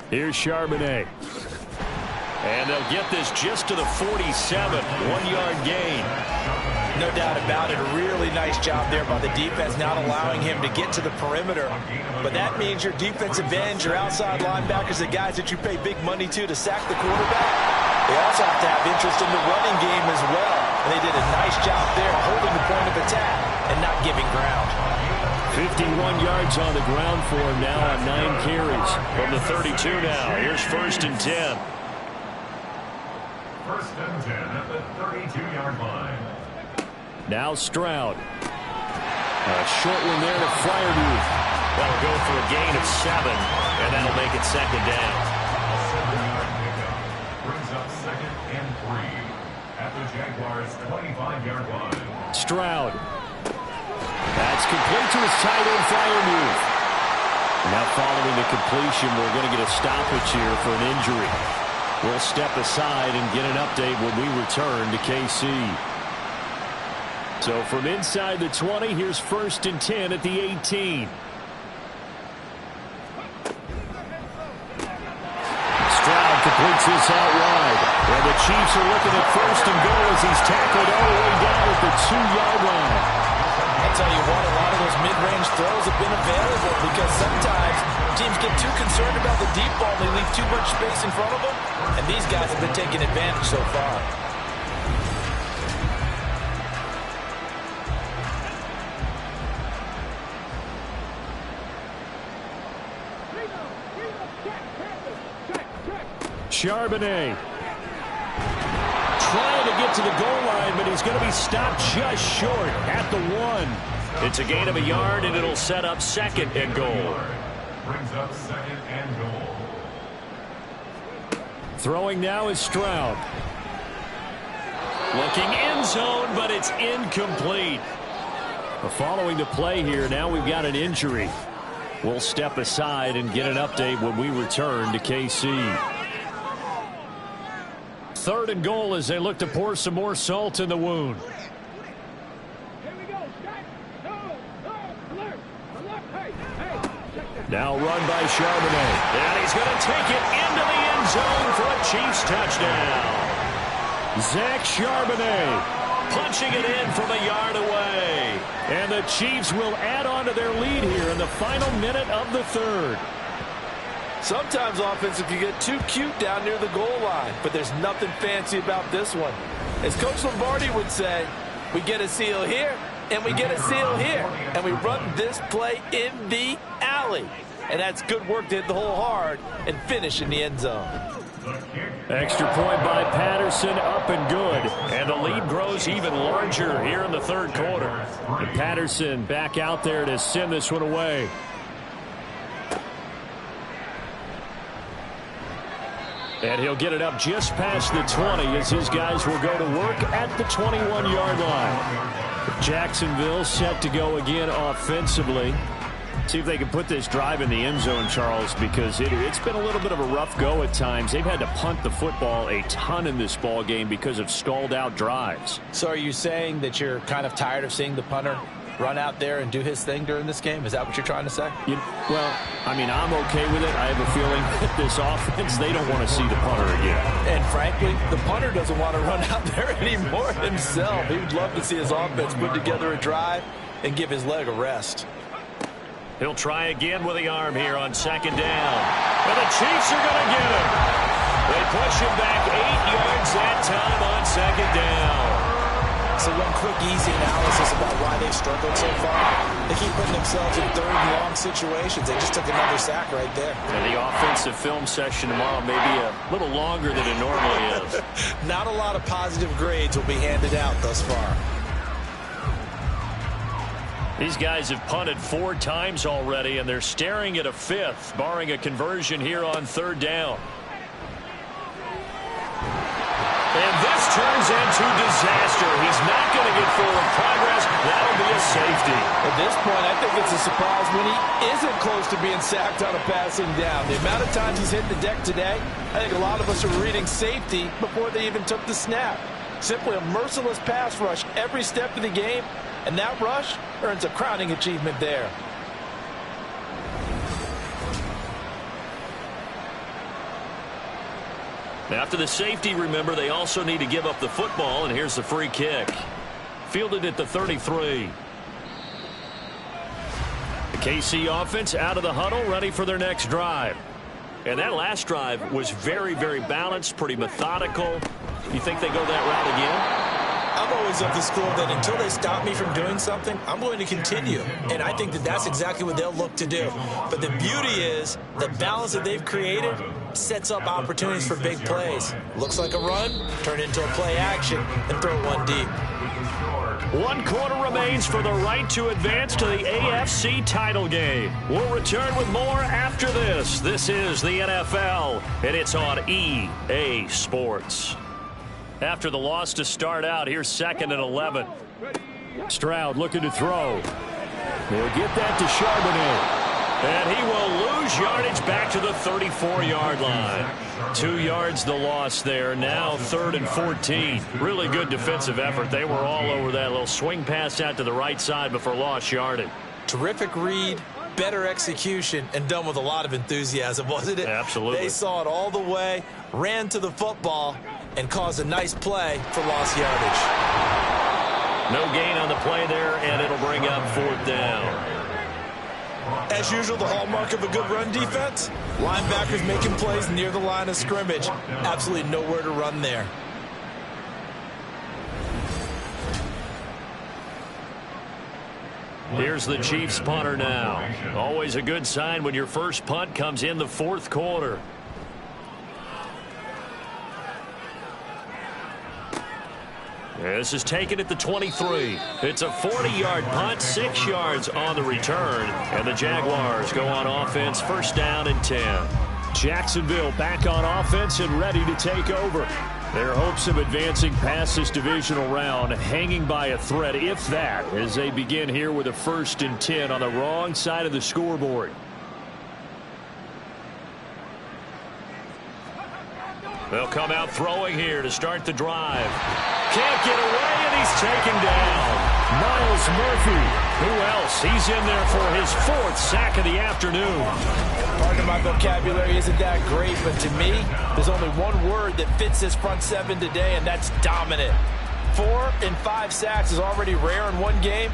Here's Charbonnet. And they'll get this just to the 47, 1-yard gain. No doubt about it. A really nice job there by the defense, not allowing him to get to the perimeter. But that means your defensive ends, your outside linebackers, the guys that you pay big money to sack the quarterback, they also have to have interest in the running game as well. And they did a nice job there holding the point of attack and not giving ground. 51 yards on the ground for him now on 9 carries. From the 32 now, here's 1st and 10. 1st and 10 at the 32-yard line. Now Stroud. A short one there to Freiermuth. That'll go for a gain of 7, and that'll make it 2nd down. 7-yard pickup brings up 2nd and 3 at the Jaguars' 25-yard line. Stroud. That's complete to his tight end, Freiermuth. Now following the completion, we're going to get a stoppage here for an injury. We'll step aside and get an update when we return to KC. So from inside the 20, here's 1st and 10 at the 18. Stroud completes this out wide. And the Chiefs are looking at 1st and goal as he's tackled all the way down at the 2-yard line. And I'll tell you what, a lot of those mid-range throws have been available because sometimes teams get too concerned about the deep ball and they leave too much space in front of them, and these guys have been taking advantage so far. Charbonnet trying to get to the goal line, but he's going to be stopped just short at the 1. It's a gain of a yard, and it'll set up 2nd and goal. Brings up 2nd and goal. Throwing now is Stroud. Looking end zone, but it's incomplete. Following the play here, now we've got an injury. We'll step aside and get an update when we return to KC. 3rd and goal as they look to pour some more salt in the wound. Now run by Charbonnet. And he's going to take it into the end zone for a Chiefs touchdown. Zach Charbonnet punching it in from a yard away. And the Chiefs will add on to their lead here in the final minute of the 3rd. Sometimes offensive can get too cute down near the goal line, but there's nothing fancy about this one. As Coach Lombardi would say, we get a seal here, and we get a seal here, and we run this play in the alley. And that's good work to hit the hole hard and finish in the end zone. Extra point by Patterson, up and good. And the lead grows even larger here in the 3rd quarter. And Patterson back out there to send this one away. And he'll get it up just past the 20 as his guys will go to work at the 21-yard line. Jacksonville set to go again offensively. See if they can put this drive in the end zone, Charles, because it's been a little bit of a rough go at times. They've had to punt the football a ton in this ball game because of stalled-out drives. So are you saying that you're kind of tired of seeing the punter run out there and do his thing during this game? Is that what you're trying to say? Well, I mean, I'm okay with it. I have a feeling that this offense, they don't want to see the punter again. And frankly, the punter doesn't want to run out there anymore himself. He would love to see his offense put together a drive and give his leg a rest. He'll try again with the arm here on 2nd down. And the Chiefs are going to get him. They push him back 8 yards that time on 2nd down. So one quick, easy analysis about why they've struggled so far. They keep putting themselves in 3rd and long situations. They just took another sack right there. And the offensive film session tomorrow may be a little longer than it normally is. Not a lot of positive grades will be handed out thus far. These guys have punted 4 times already, and they're staring at a 5th, barring a conversion here on 3rd down. And this turns into disaster. He's not going to get forward progress. That'll be a safety. At this point, I think it's a surprise when he isn't close to being sacked on a passing down. The amount of times he's hit the deck today, I think a lot of us are reading safety before they even took the snap. Simply a merciless pass rush every step of the game, and that rush earns a crowning achievement there. After the safety, remember, they also need to give up the football, and here's the free kick. Fielded at the 33. The KC offense out of the huddle, ready for their next drive. And that last drive was very, very balanced, pretty methodical. You think they go that route again? I'm always of the school that until they stop me from doing something, I'm going to continue. And I think that that's exactly what they'll look to do. But the beauty is the balance that they've created sets up opportunities for big plays. Looks like a run, turn into a play action, and throw one deep. 1 quarter remains for the right to advance to the AFC title game. We'll return with more after this. This is the NFL, and it's on EA Sports. After the loss to start out, here's 2nd and 11. Stroud looking to throw. They'll get that to Charbonnet. And he will lose yardage back to the 34-yard line. 2 yards the loss there. Now 3rd and 14. Really good defensive effort. They were all over that little swing pass out to the right side before lost yardage. Terrific read, better execution, and done with a lot of enthusiasm, wasn't it? Absolutely. They saw it all the way, ran to the football, and caused a nice play for lost yardage. No gain on the play there, and it'll bring up 4th down. As usual, the hallmark of a good run defense, linebackers making plays near the line of scrimmage. Absolutely nowhere to run there. Here's the Chiefs punter now. Always a good sign when your first punt comes in the 4th quarter. This is taken at the 23. It's a 40-yard punt, 6 yards on the return, and the Jaguars go on offense, 1st down and 10. Jacksonville back on offense and ready to take over. Their hopes of advancing past this divisional round hanging by a thread, if that, as they begin here with a 1st and 10 on the wrong side of the scoreboard. They'll come out throwing here to start the drive. Can't get away, and he's taken down. Myles Murphy. Who else? He's in there for his 4th sack of the afternoon. Pardon my vocabulary isn't that great, but to me, there's only one word that fits this front seven today, and that's dominant. 4 and 5 sacks is already rare in one game.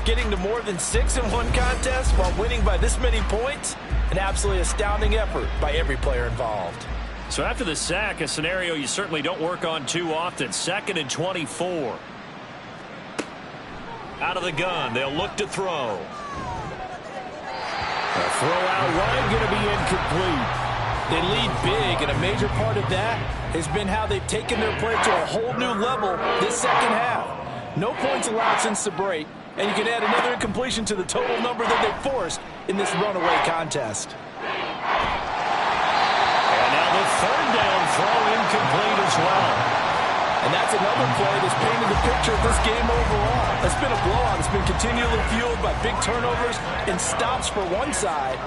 Getting to more than 6 in one contest while winning by this many points, an absolutely astounding effort by every player involved. So after the sack, a scenario you certainly don't work on too often. 2nd and 24. Out of the gun, they'll look to throw. A throw out wide going to be incomplete. They lead big, and a major part of that has been how they've taken their play to a whole new level this second half. No points allowed since the break, and you can add another incompletion to the total number that they forced in this runaway contest. The 3rd down throw incomplete as well. And that's another play that's painted the picture of this game overall. It's been a blowout. It's been continually fueled by big turnovers and stops for one side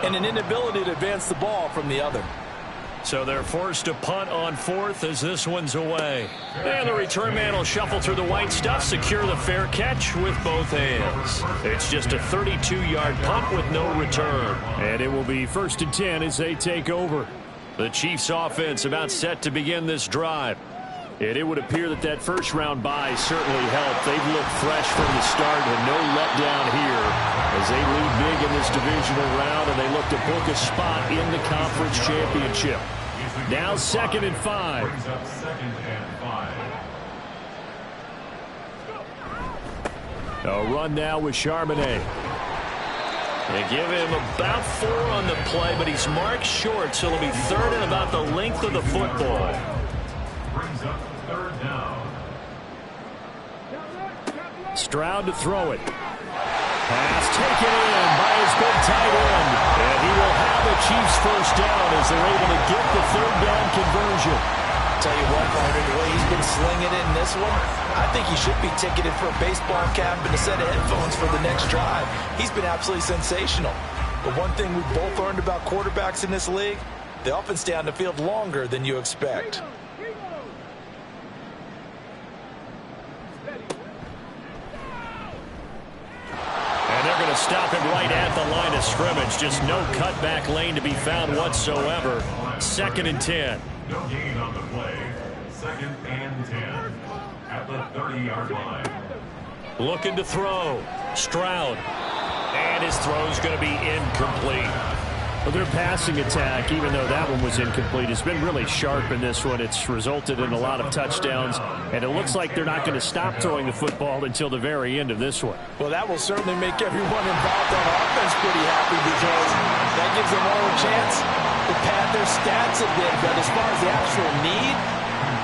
and an inability to advance the ball from the other. So they're forced to punt on 4th as this one's away. And the return man will shuffle through the white stuff, secure the fair catch with both hands. It's just a 32-yard punt with no return. And it will be 1st and 10 as they take over. The Chiefs offense about set to begin this drive. And it would appear that that first-round bye certainly helped. They've looked fresh from the start and no letdown here as they lead big in this divisional round, and they look to book a spot in the conference championship. Now 2nd and 5. Brings up 2nd and 5. A run now with Charbonnet. They give him about 4 on the play, but he's marked short, so it'll be 3rd and about the length of the football. Brings up 3rd down. Stroud to throw it. Pass taken in by his big tight end. And he will have a Chiefs 1st down as they're able to get the 3rd down conversion. Tell you what, Carter, the way he's been slinging it in this one, I think he should be ticketed for a baseball cap and a set of headphones for the next drive. He's been absolutely sensational. But one thing we've both learned about quarterbacks in this league, they often stay on the field longer than you expect. And they're going to stop him right at the line of scrimmage. Just no cutback lane to be found whatsoever. 2nd and 10. No gain on the play. 2nd and 10. At the 30-yard line. Looking to throw. Stroud. And his throw's going to be incomplete. Well, their passing attack, even though that one was incomplete, has been really sharp in this one. It's resulted in a lot of touchdowns, and it looks like they're not going to stop throwing the football until the very end of this one. Well, that will certainly make everyone involved on offense pretty happy because that gives them all a chance to pad their stats a bit. But as far as the actual need,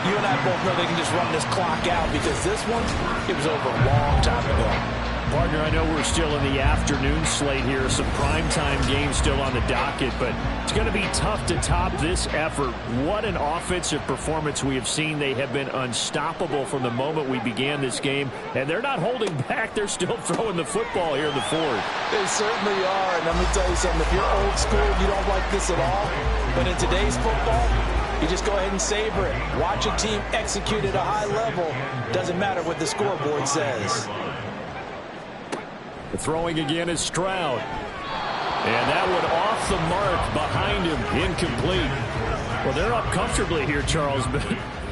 you and I both know they can just run this clock out because this one, it was over a long time ago. Partner, I know we're still in the afternoon slate here, some primetime games still on the docket, but it's going to be tough to top this effort. What an offensive performance we have seen. They have been unstoppable from the moment we began this game, and they're not holding back. They're still throwing the football here in the 4th. They certainly are, and let me tell you something. If you're old school, you don't like this at all, but in today's football, you just go ahead and savor it. Watch a team execute at a high level. Doesn't matter what the scoreboard says. The throwing again is Stroud. And that one off the mark behind him, incomplete. Well, they're up comfortably here, Charles, but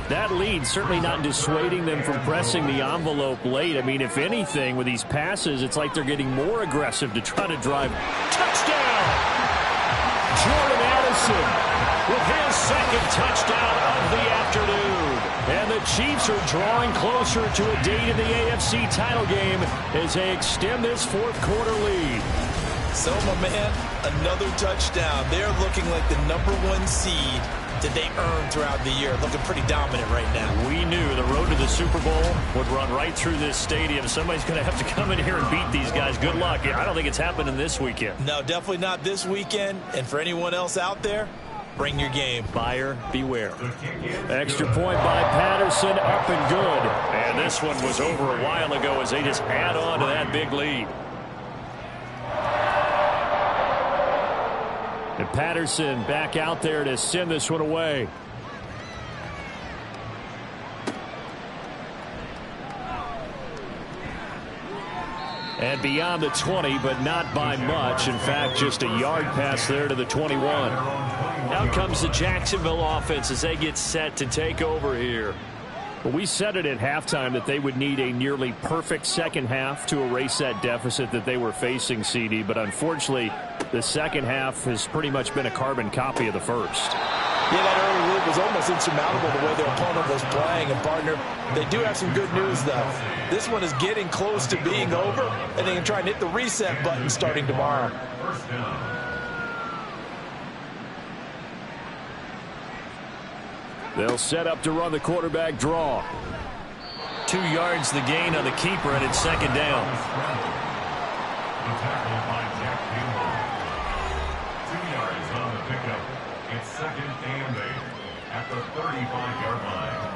That lead certainly not dissuading them from pressing the envelope late. I mean, if anything, with these passes, it's like they're getting more aggressive to try to drive. Touchdown! Jordan Addison with his second touchdown of the afternoon. And the Chiefs are drawing closer to a date in the AFC title game as they extend this fourth quarter lead. So, my man, another touchdown. They're looking like the #1 seed that they earned throughout the year. Looking pretty dominant right now. We knew the road to the Super Bowl would run right through this stadium. Somebody's going to have to come in here and beat these guys. Good luck. I don't think it's happening this weekend. No, definitely not this weekend. And for anyone else out there, bring your game. Buyer beware. Extra point by Patterson, up and good. And this one was over a while ago as they just add on to that big lead. And Patterson back out there to send this one away. And beyond the 20, but not by much. In fact, just a yard pass there to the 21. Out comes the Jacksonville offense as they get set to take over here. Well, we said it at halftime that they would need a nearly perfect second half to erase that deficit that they were facing, CD. But unfortunately, the second half has pretty much been a carbon copy of the first. Yeah, that early lead was almost insurmountable the way their opponent was playing. And, partner, they do have some good news, though. This one is getting close to being over, and they can try and hit the reset button starting tomorrow. First down. They'll set up to run the quarterback draw. 2 yards the gain on the keeper, and it's second down. The tackle by Jack Campbell. 2 yards on the pickup. It's second and 8 at the 35-yard line.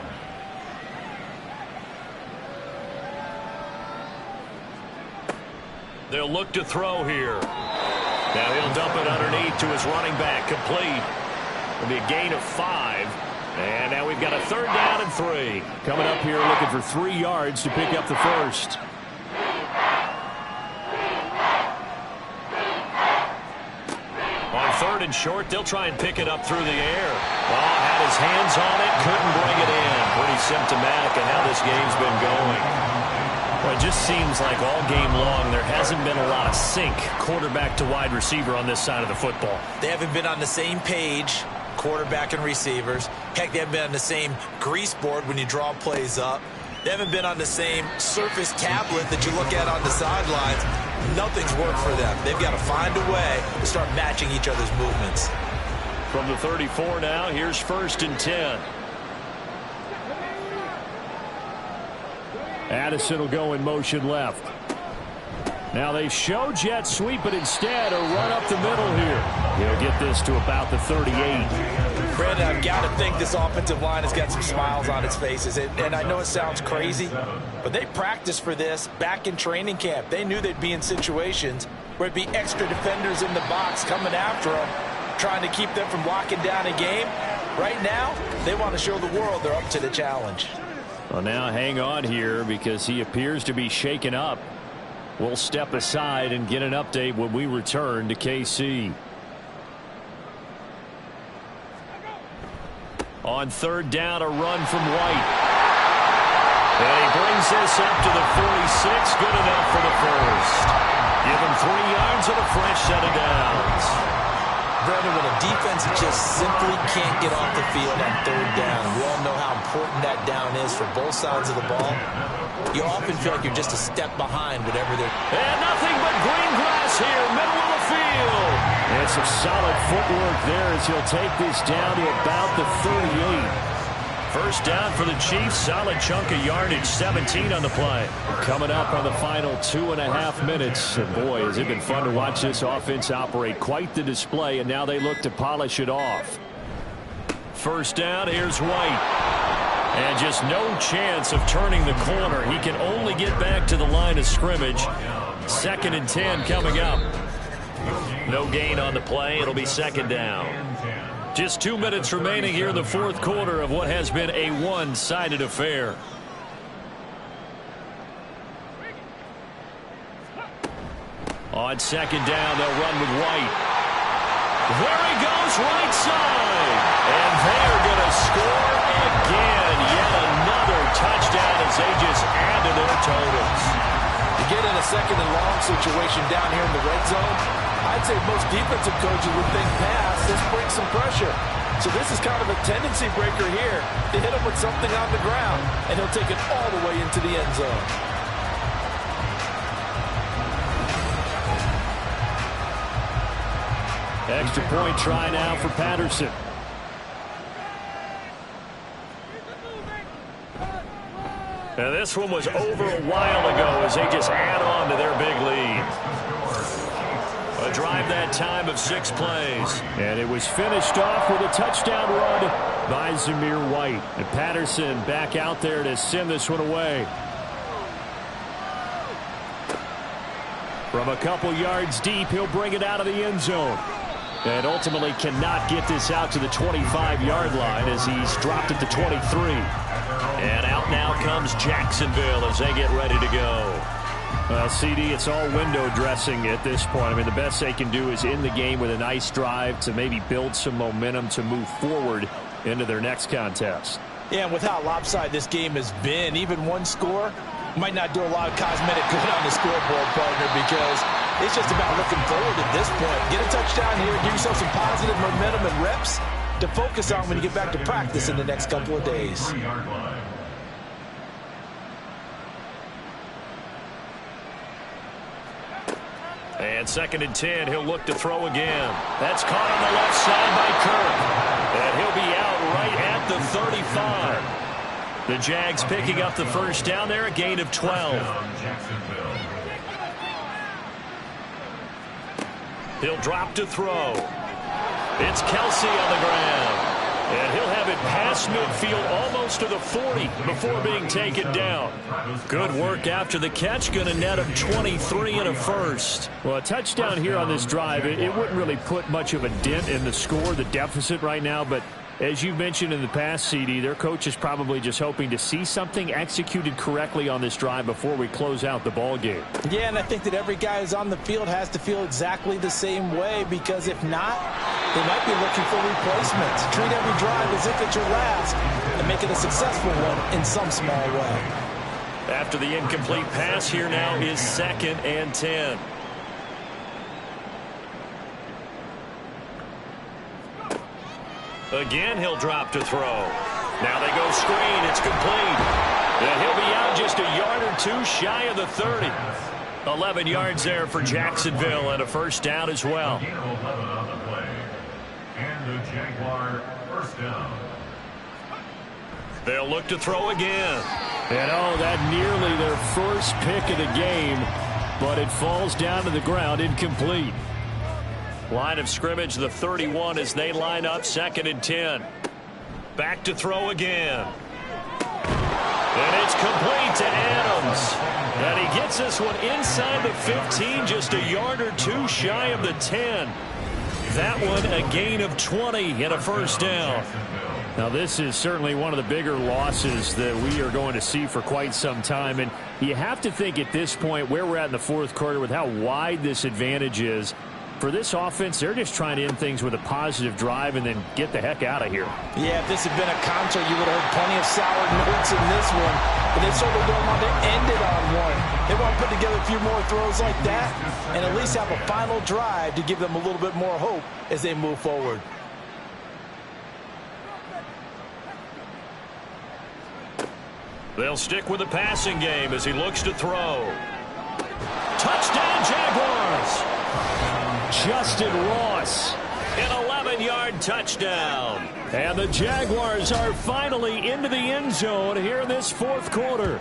They'll look to throw here. Now he'll dump it underneath to his running back. Complete. It'll be a gain of 5. And now we've got a third down and 3. Coming up here looking for 3 yards to pick up the first. On third and short, they'll try and pick it up through the air. Oh, had his hands on it, couldn't bring it in. Pretty symptomatic of how this game's been going. Well, it just seems like all game long there hasn't been a lot of sync quarterback to wide receiver on this side of the football. They haven't been on the same page, quarterback and receivers. Heck, they haven't been on the same grease board when you draw plays up. They haven't been on the same surface tablet that you look at on the sidelines. Nothing's worked for them. They've got to find a way to start matching each other's movements. From the 34 now, here's first and 10. Addison will go in motion left. Now they show jet sweep, but instead a run up the middle here. He'll get this to about the 38. Brandon, I've got to think this offensive line has got some smiles on its faces. And I know it sounds crazy, but they practiced for this back in training camp. They knew they'd be in situations where it'd be extra defenders in the box coming after them, trying to keep them from locking down a game. Right now, they want to show the world they're up to the challenge. Well, now hang on here because he appears to be shaken up. We'll step aside and get an update when we return to KC. On third down, a run from White. And he brings this up to the 46. Good enough for the first. Give him 3 yards and a fresh set of downs. Brandon, when a defense just simply can't get off the field on third down, we all know how important that down is for both sides of the ball. You often feel like you're just a step behind whatever they're... And nothing but green grass here, middle of the field. And some solid footwork there as he'll take this down to about the 38. First down for the Chiefs. Solid chunk of yardage, 17 on the play. Coming up on the final 2.5 minutes. And boy, has it been fun to watch this offense operate. Quite the display, and now they look to polish it off. First down, here's White. And just no chance of turning the corner. He can only get back to the line of scrimmage. Second and 10 coming up. No gain on the play. It'll be second down. Just 2 minutes remaining here in the fourth quarter of what has been a one-sided affair. On second down, they'll run with White. There he goes, right side. And they're going to score again. they just add to their totals. You get in a second and long situation down here in the red zone, I'd say most defensive coaches would think pass, this brings some pressure. So this is kind of a tendency breaker here to hit him with something on the ground, and he'll take it all the way into the end zone. Extra point try now for Patterson. And this one was over a while ago as they just add on to their big lead. A drive that time of 6 plays. And it was finished off with a touchdown run by Zamir White. And Patterson back out there to send this one away. From a couple yards deep, he'll bring it out of the end zone. And ultimately cannot get this out to the 25-yard line as he's dropped it to 23. And out now comes Jacksonville as they get ready to go. Well, CD, it's all window dressing at this point. I mean, the best they can do is end the game with a nice drive to maybe build some momentum to move forward into their next contest. Yeah, and with how lopsided this game has been, even one score might not do a lot of cosmetic good on the scoreboard, partner, because it's just about looking forward at this point. Get a touchdown here, give yourself some positive momentum and reps to focus on when you get back to practice in the next couple of days. And 2nd and 10, he'll look to throw again. That's caught on the left side by Kirk. And he'll be out right at the 35. The Jags picking up the first down there, a gain of 12. He'll drop to throw. It's Kelsey on the ground. And he'll have it past midfield almost to the 40 before being taken down. Good work after the catch. Going to net him 23 and a first. Well, a touchdown here on this drive, it wouldn't really put much of a dent in the score, the deficit right now, but as you mentioned in the past, CD, their coach is probably just hoping to see something executed correctly on this drive before we close out the ball game. Yeah, and I think that every guy who's on the field has to feel exactly the same way, because if not, they might be looking for replacements. Treat every drive as if it's your last and make it a successful one in some small way. After the incomplete pass, here now is 2nd and 10. Again, he'll drop to throw. Now they go screen. It's complete. And he'll be out just a yard or two shy of the 30. 11 yards there for Jacksonville and a first down as well. And the Jaguar first down. They'll look to throw again. And oh, that nearly their first pick of the game, but it falls down to the ground incomplete. Line of scrimmage, the 31 as they line up, 2nd and 10. Back to throw again. And it's complete to Adams. And he gets this one inside the 15, just a yard or two shy of the 10. That one a gain of 20 and a first down. Now, this is certainly one of the bigger losses that we are going to see for quite some time. And you have to think at this point where we're at in the fourth quarter with how wide this advantage is. For this offense, they're just trying to end things with a positive drive and then get the heck out of here. Yeah, if this had been a concert, you would have heard plenty of sour notes in this one. But they certainly don't want to end it on one. They want to put together a few more throws like that and at least have a final drive to give them a little bit more hope as they move forward. They'll stick with the passing game as he looks to throw. Touchdown, Jaguars! Justin Ross. An 11-yard touchdown. And the Jaguars are finally into the end zone here in this fourth quarter.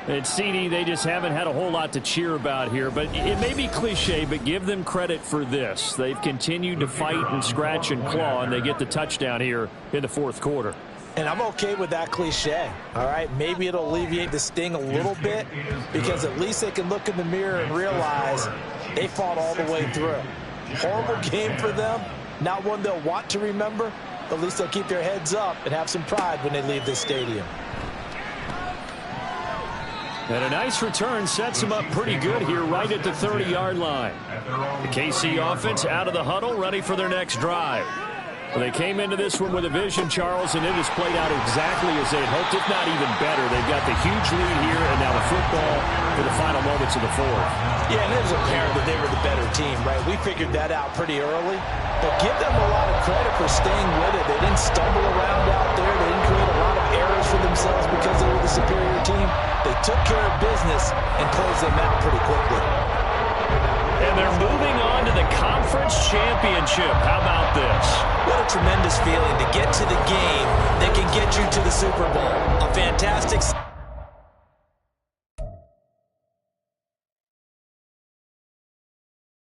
And CD, they just haven't had a whole lot to cheer about here, but it may be cliche, but give them credit for this. They've continued to fight and scratch and claw, and they get the touchdown here in the fourth quarter. And I'm okay with that cliche, all right? Maybe it'll alleviate the sting a little bit because at least they can look in the mirror and realize they fought all the way through. Horrible game for them, not one they'll want to remember, but at least they'll keep their heads up and have some pride when they leave this stadium. And a nice return sets them up pretty good here right at the 30-yard line. The KC offense out of the huddle, ready for their next drive. Well, they came into this one with a vision, Charles, and it has played out exactly as they had hoped, if not even better. They've got the huge lead here, and now the football for the final moments of the fourth. Yeah, and it was apparent that they were the better team, right? We figured that out pretty early, but give them a lot of credit for staying with it. They didn't stumble around out there. They didn't create a lot of errors for themselves because they were the superior team. They took care of business and closed them out pretty quickly. And they're moving on to the conference championship. How about this? What a tremendous feeling to get to the game that can get you to the Super Bowl. A fantastic